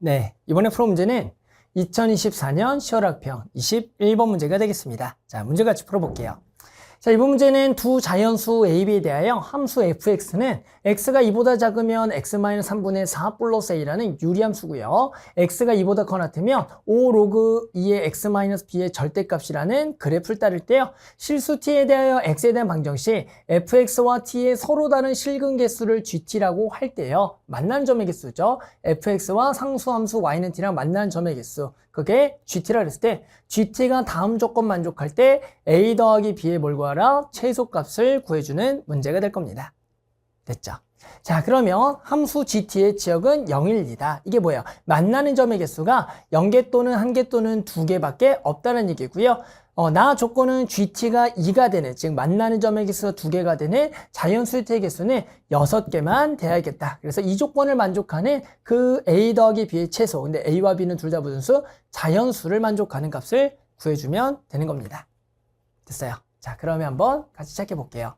네, 이번에 풀어 문제는 2024년 10월 학평 21번 문제가 되겠습니다. 자, 문제 같이 풀어볼게요. 자, 이번 문제는 두 자연수 A, B에 대하여 함수 fx는 x가 2보다 작으면 x-3분의 4 플러스 a라는 유리함수고요. x가 2보다 커 같으면 5 로그 2의 x-b의 절대값이라는 그래프를 따를 때요. 실수 t에 대하여 x에 대한 방정 시 fx와 t의 서로 다른 실근 개수를 gt라고 할 때요. 만나는 점의 개수죠. fx와 상수함수 y는 t랑 만나는 점의 개수. 그게 gt라 그랬을 때 gt가 다음 조건 만족할 때 a 더하기 b의 뭘 구하라? 최소값을 구해주는 문제가 될 겁니다. 됐죠? 자, 그러면 함수 gt의 지역은 0일이다. 이게 뭐예요? 만나는 점의 개수가 0개 또는 1개 또는 2개밖에 없다는 얘기고요. 나 조건은 gt가 2가 되는, 즉 만나는 점의 개수가 2개가 되는 자연수의 개수는 6개만 돼야겠다. 그래서 이 조건을 만족하는 그 a 더하기 b의 최소, 근데 a와 b는 둘 다 무슨 수? 자연수를 만족하는 값을 구해주면 되는 겁니다. 됐어요? 자, 그러면 한번 같이 시작해 볼게요.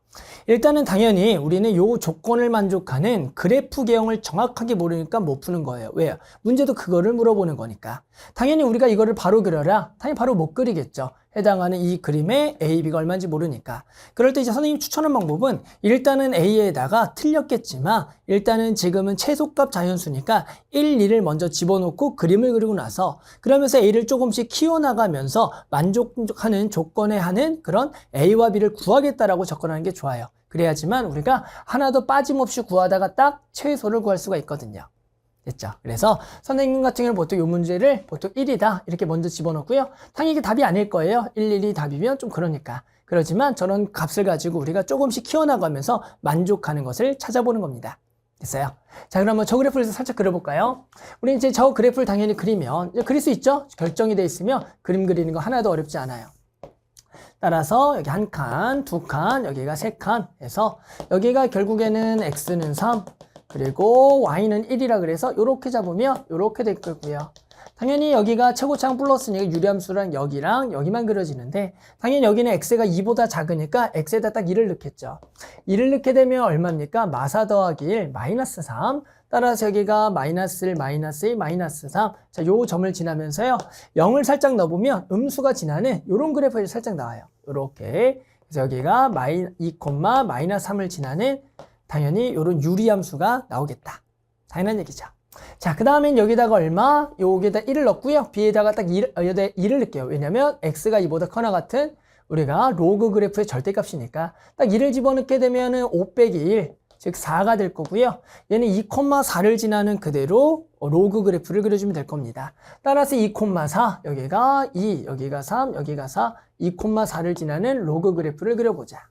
일단은 당연히 우리는 이 조건을 만족하는 그래프 개형을 정확하게 모르니까 못 푸는 거예요. 왜요? 문제도 그거를 물어보는 거니까. 당연히 우리가 이거를 바로 그려라? 당연히 바로 못 그리겠죠. 해당하는 이 그림의 A, B가 얼마인지 모르니까. 그럴 때 이제 선생님이 추천한 방법은 일단은 A에다가 틀렸겠지만 일단은 지금은 최소값 자연수니까 1, 2를 먼저 집어넣고 그림을 그리고 나서 그러면서 A를 조금씩 키워나가면서 만족하는 조건에 하는 그런 A와 B를 구하겠다라고 접근하는 게 좋아요. 그래야지만 우리가 하나도 빠짐없이 구하다가 딱 최소를 구할 수가 있거든요. 됐죠? 그래서 선생님 같은 경우는 보통 이 문제를 보통 1이다 이렇게 먼저 집어넣고요. 당연히 이게 답이 아닐 거예요. 1, 1이 답이면 좀 그러니까. 그렇지만 저런 값을 가지고 우리가 조금씩 키워나가면서 만족하는 것을 찾아보는 겁니다. 됐어요? 자, 그러면 저 그래프를 살짝 그려볼까요? 우리 이제 저 그래프를 당연히 그리면 그릴 수 있죠? 결정이 돼 있으면 그림 그리는 거 하나도 어렵지 않아요. 따라서 여기 한 칸, 두 칸, 여기가 세 칸 해서 여기가 결국에는 x는 3 그리고 y는 1이라 그래서 이렇게 잡으면 이렇게 될 거고요. 당연히 여기가 최고차항 플러스니까 유리함수랑 여기랑 여기만 그려지는데 당연히 여기는 x가 2보다 작으니까 x에다 딱 1을 넣겠죠. 1을 넣게 되면 얼마입니까? 마사 더하기 1 마이너스 3 따라서 여기가 마이너스 1 마이너스 1 마이너스 3 자, 요 점을 지나면서요 0을 살짝 넣어보면 음수가 지나는 요런 그래프가 살짝 나와요. 요렇게 그래서 여기가 2, 마이너스 3을 지나는 당연히 이런 유리함수가 나오겠다. 당연한 얘기죠. 자, 그 다음엔 여기다가 얼마? 여기다 1을 넣고요. b에다가 딱 1을 넣을게요. 왜냐면 x가 2보다 커나 같은 우리가 로그 그래프의 절대값이니까 딱 1을 집어넣게 되면은 5 빼기 1, 즉 4가 될 거고요. 얘는 2,4를 지나는 그대로 로그 그래프를 그려주면 될 겁니다. 따라서 2,4, 여기가 2, 여기가 3, 여기가 4, 2,4를 지나는 로그 그래프를 그려보자.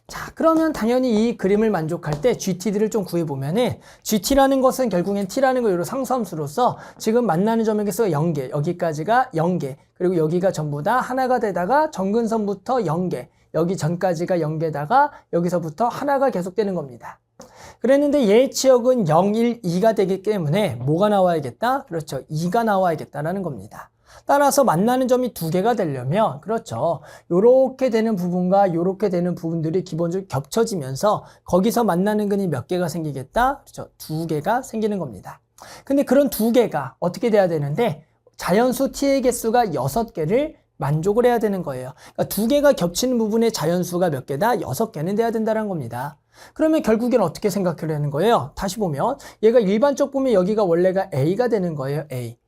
자, 그러면 당연히 이 그림을 만족할 때 GT들을 좀 구해보면은 GT라는 것은 결국엔 T라는 거 요런 상수함수로서 지금 만나는 점의 개수가 0개, 여기까지가 0개, 그리고 여기가 전부 다 하나가 되다가 정근선부터 0개, 여기 전까지가 0개다가 여기서부터 하나가 계속되는 겁니다. 그랬는데 얘의 지역은 0, 1, 2가 되기 때문에 뭐가 나와야겠다? 그렇죠. 2가 나와야겠다라는 겁니다. 따라서 만나는 점이 2개가 되려면 그렇죠. 요렇게 되는 부분과 요렇게 되는 부분들이 기본적으로 겹쳐지면서 거기서 만나는 근이 몇 개가 생기겠다? 그렇죠. 2개가 생기는 겁니다. 근데 그런 2개가 어떻게 돼야 되는데 자연수 t의 개수가 6개를 만족을 해야 되는 거예요. 그러니까 2개가 겹치는 부분의 자연수가 몇 개다? 6개는 돼야 된다는 겁니다. 그러면 결국엔 어떻게 생각하려는 거예요? 다시 보면 얘가 일반적 보면 여기가 원래가 a가 되는 거예요. a.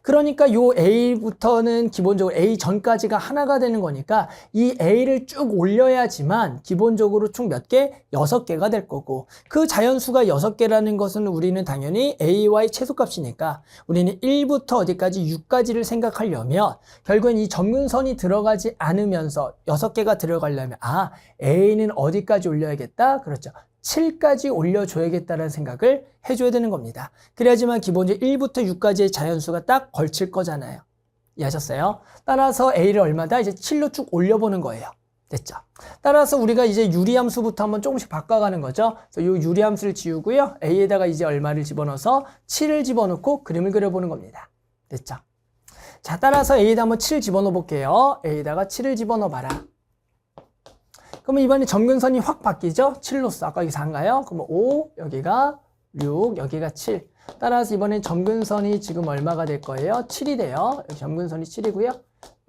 그러니까 요 A부터는 기본적으로 A 전까지가 하나가 되는 거니까 이 A를 쭉 올려야지만 기본적으로 총 몇 개? 6개가 될 거고 그 자연수가 6개라는 것은 우리는 당연히 A와의 최소값이니까 우리는 1부터 어디까지 6까지를 생각하려면 결국엔 이 점근선이 들어가지 않으면서 6개가 들어가려면 A는 어디까지 올려야겠다? 그렇죠. 7까지 올려줘야겠다는 생각을 해줘야 되는 겁니다. 그래야지만 기본적으로 1부터 6까지의 자연수가 딱 걸칠 거잖아요. 이해하셨어요? 따라서 A를 얼마다? 이제 7로 쭉 올려보는 거예요. 됐죠? 따라서 우리가 이제 유리함수부터 한번 조금씩 바꿔가는 거죠. 그래서 이 유리함수를 지우고요. A에다가 이제 얼마를 집어넣어서 7을 집어넣고 그림을 그려보는 겁니다. 됐죠? 자, 따라서 A에다 한번 7 집어넣어 볼게요. A에다가 7을 집어넣어 봐라. 그러면 이번에 점근선이 확 바뀌죠? 7로서 아까 여기 4인가요? 그러면 5, 여기가 6, 여기가 7. 따라서 이번엔 점근선이 지금 얼마가 될 거예요? 7이 돼요. 여기 점근선이 7이고요.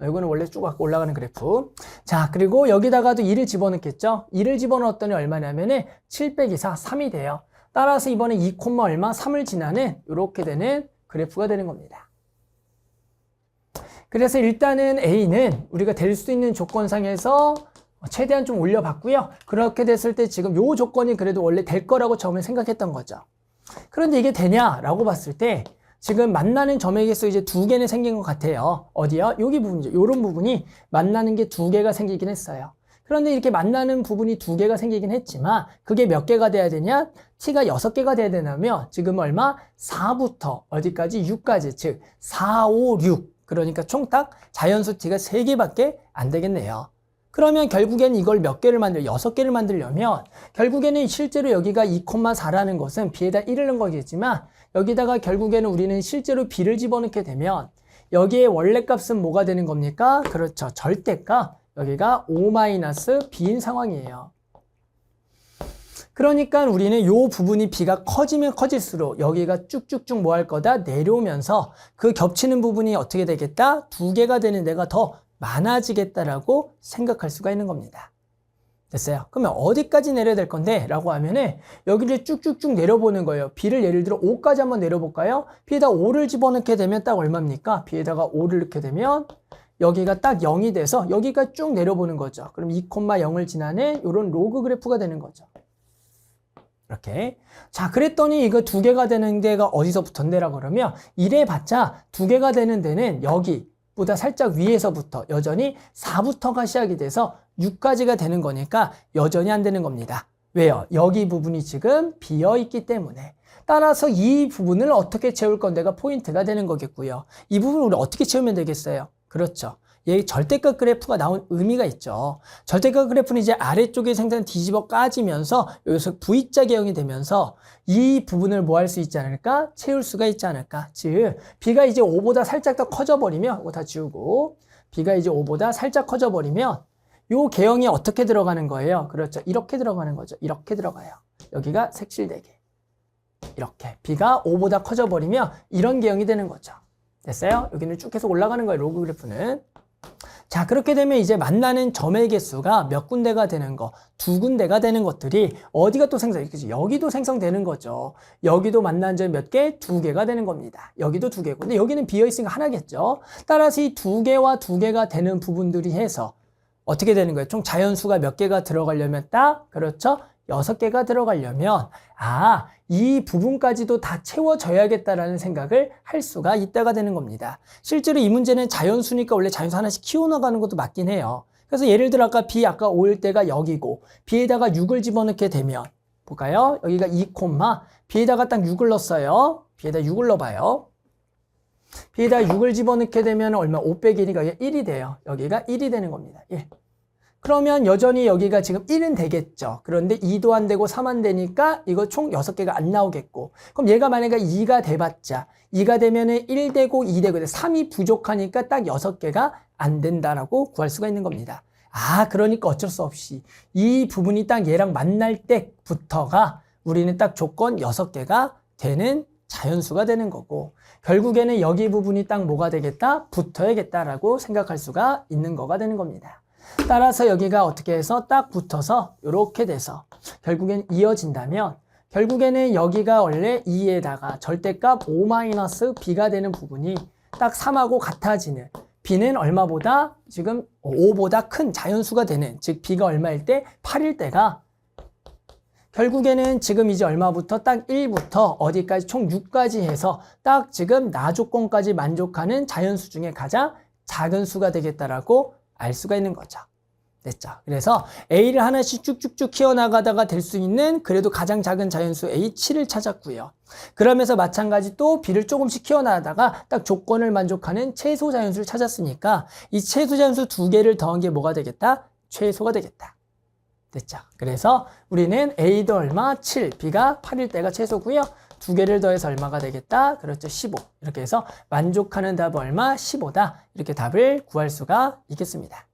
이거는 원래 쭉 올라가는 그래프. 자, 그리고 여기다가도 2를 집어넣겠죠? 2를 집어넣었더니 얼마냐면은 7 빼기 4, 3이 돼요. 따라서 이번에 2, 얼마? 3을 지나는 이렇게 되는 그래프가 되는 겁니다. 그래서 일단은 A는 우리가 될 수 있는 조건상에서 최대한 좀 올려봤고요. 그렇게 됐을 때 지금 요 조건이 그래도 원래 될 거라고 처음에 생각했던 거죠. 그런데 이게 되냐라고 봤을 때 지금 만나는 점의 개수 이제 2개는 생긴 것 같아요. 어디요? 여기 부분이죠. 요런 부분이 만나는 게 2개가 생기긴 했어요. 그런데 이렇게 만나는 부분이 2개가 생기긴 했지만 그게 몇 개가 돼야 되냐? t가 6개가 돼야 되냐면 지금 얼마? 4부터 어디까지? 6까지. 즉 4, 5, 6. 그러니까 총 딱 자연수 t가 3개밖에 안 되겠네요. 그러면 결국에는 이걸 몇 개를 6개를 만들려면 결국에는 실제로 여기가 2,4라는 것은 b에다 1을 넣은 거겠지만 여기다가 결국에는 우리는 실제로 b를 집어넣게 되면 여기에 원래 값은 뭐가 되는 겁니까? 그렇죠. 절대값. 여기가 5-b인 상황이에요. 그러니까 우리는 이 부분이 b가 커지면 커질수록 여기가 쭉쭉쭉 뭐 할 거다? 내려오면서 그 겹치는 부분이 어떻게 되겠다? 2개가 되는 데가 더 많아지겠다라고 생각할 수가 있는 겁니다. 됐어요? 그러면 어디까지 내려야 될 건데? 라고 하면은 여기를 쭉쭉쭉 내려보는 거예요. b를 예를 들어 5까지 한번 내려볼까요? b에다 5를 집어넣게 되면 딱 얼마입니까? b에다가 5를 넣게 되면 여기가 딱 0이 돼서 여기가 쭉 내려보는 거죠. 그럼 2,0을 지나는 이런 로그 그래프가 되는 거죠. 이렇게. 자, 그랬더니 이거 2개가 되는 데가 어디서부터인데라고 그러면 이래봤자 2개가 되는 데는 여기보다 살짝 위에서부터 여전히 4부터가 시작이 돼서 6까지가 되는 거니까 여전히 안 되는 겁니다. 왜요? 여기 부분이 지금 비어있기 때문에. 따라서 이 부분을 어떻게 채울 건데가 포인트가 되는 거겠고요. 이 부분을 우리 어떻게 채우면 되겠어요? 그렇죠. 얘 절대값 그래프가 나온 의미가 있죠. 절대값 그래프는 이제 아래쪽에 생산 뒤집어 까지면서 여기서 V자 개형이 되면서 이 부분을 뭐 할 수 있지 않을까? 채울 수가 있지 않을까? 즉, B가 이제 5보다 살짝 더 커져버리면, 이거 다 지우고, B가 이제 5보다 살짝 커져버리면 요 개형이 어떻게 들어가는 거예요? 그렇죠. 이렇게 들어가는 거죠. 이렇게 들어가요. 여기가 색칠되게. 이렇게. B가 5보다 커져버리면 이런 개형이 되는 거죠. 됐어요? 여기는 쭉 계속 올라가는 거예요. 로그 그래프는. 자, 그렇게 되면 이제 만나는 점의 개수가 몇 군데가 되는 거, 2군데가 되는 것들이 어디가 또 생성되겠지? 여기도 생성되는 거죠. 여기도 만나는 점이 몇 개? 2개가 되는 겁니다. 여기도 2개고. 근데 여기는 비어있으니까 하나겠죠. 따라서 이 2개와 2개가 되는 부분들이 해서 어떻게 되는 거예요? 총 자연수가 몇 개가 들어가려면 딱, 그렇죠? 6개가 들어가려면 이 부분까지도 다 채워져야겠다라는 생각을 할 수가 있다가 되는 겁니다. 실제로 이 문제는 자연수니까 원래 자연수 하나씩 키워나가는 것도 맞긴 해요. 그래서 예를 들어 아까 B 아까 5일 때가 여기고 B에다가 6을 집어넣게 되면 볼까요? 여기가 2, B에다가 딱 6을 넣었어요. B에다 6을 넣어봐요. B에다가 6을 집어넣게 되면 얼마? 5 빼기 1이니까 1이 돼요. 여기가 1이 되는 겁니다. 1. 그러면 여전히 여기가 지금 1은 되겠죠. 그런데 2도 안 되고 3 안 되니까 이거 총 6개가 안 나오겠고. 그럼 얘가 만약에 2가 돼봤자 2가 되면은 1 되고 2 되고 3이 부족하니까 딱 6개가 안 된다라고 구할 수가 있는 겁니다. 그러니까 어쩔 수 없이 이 부분이 딱 얘랑 만날 때부터가 우리는 딱 조건 6개가 되는 자연수가 되는 거고 결국에는 여기 부분이 딱 뭐가 되겠다? 붙어야겠다라고 생각할 수가 있는 거가 되는 겁니다. 따라서 여기가 어떻게 해서 딱 붙어서 이렇게 돼서 결국엔 이어진다면 결국에는 여기가 원래 2에다가 절대값 5-b가 되는 부분이 딱 3하고 같아지는 b는 얼마보다 지금 5보다 큰 자연수가 되는 즉 b가 얼마일 때 8일 때가 결국에는 지금 이제 얼마부터 딱 1부터 어디까지 총 6까지 해서 딱 지금 나조건까지 만족하는 자연수 중에 가장 작은 수가 되겠다라고 알 수가 있는 거죠. 됐죠? 그래서 A를 하나씩 쭉쭉쭉 키워나가다가 될 수 있는 그래도 가장 작은 자연수 A 7을 찾았고요. 그러면서 마찬가지 또 B를 조금씩 키워나가다가 딱 조건을 만족하는 최소 자연수를 찾았으니까 이 최소 자연수 2개를 더한 게 뭐가 되겠다? 최소가 되겠다. 됐죠? 그래서 우리는 A도 얼마? 7, B가 8일 때가 최소고요. 2개를 더해서 얼마가 되겠다? 그렇죠. 15. 이렇게 해서 만족하는 답은 얼마? 15다. 이렇게 답을 구할 수가 있겠습니다.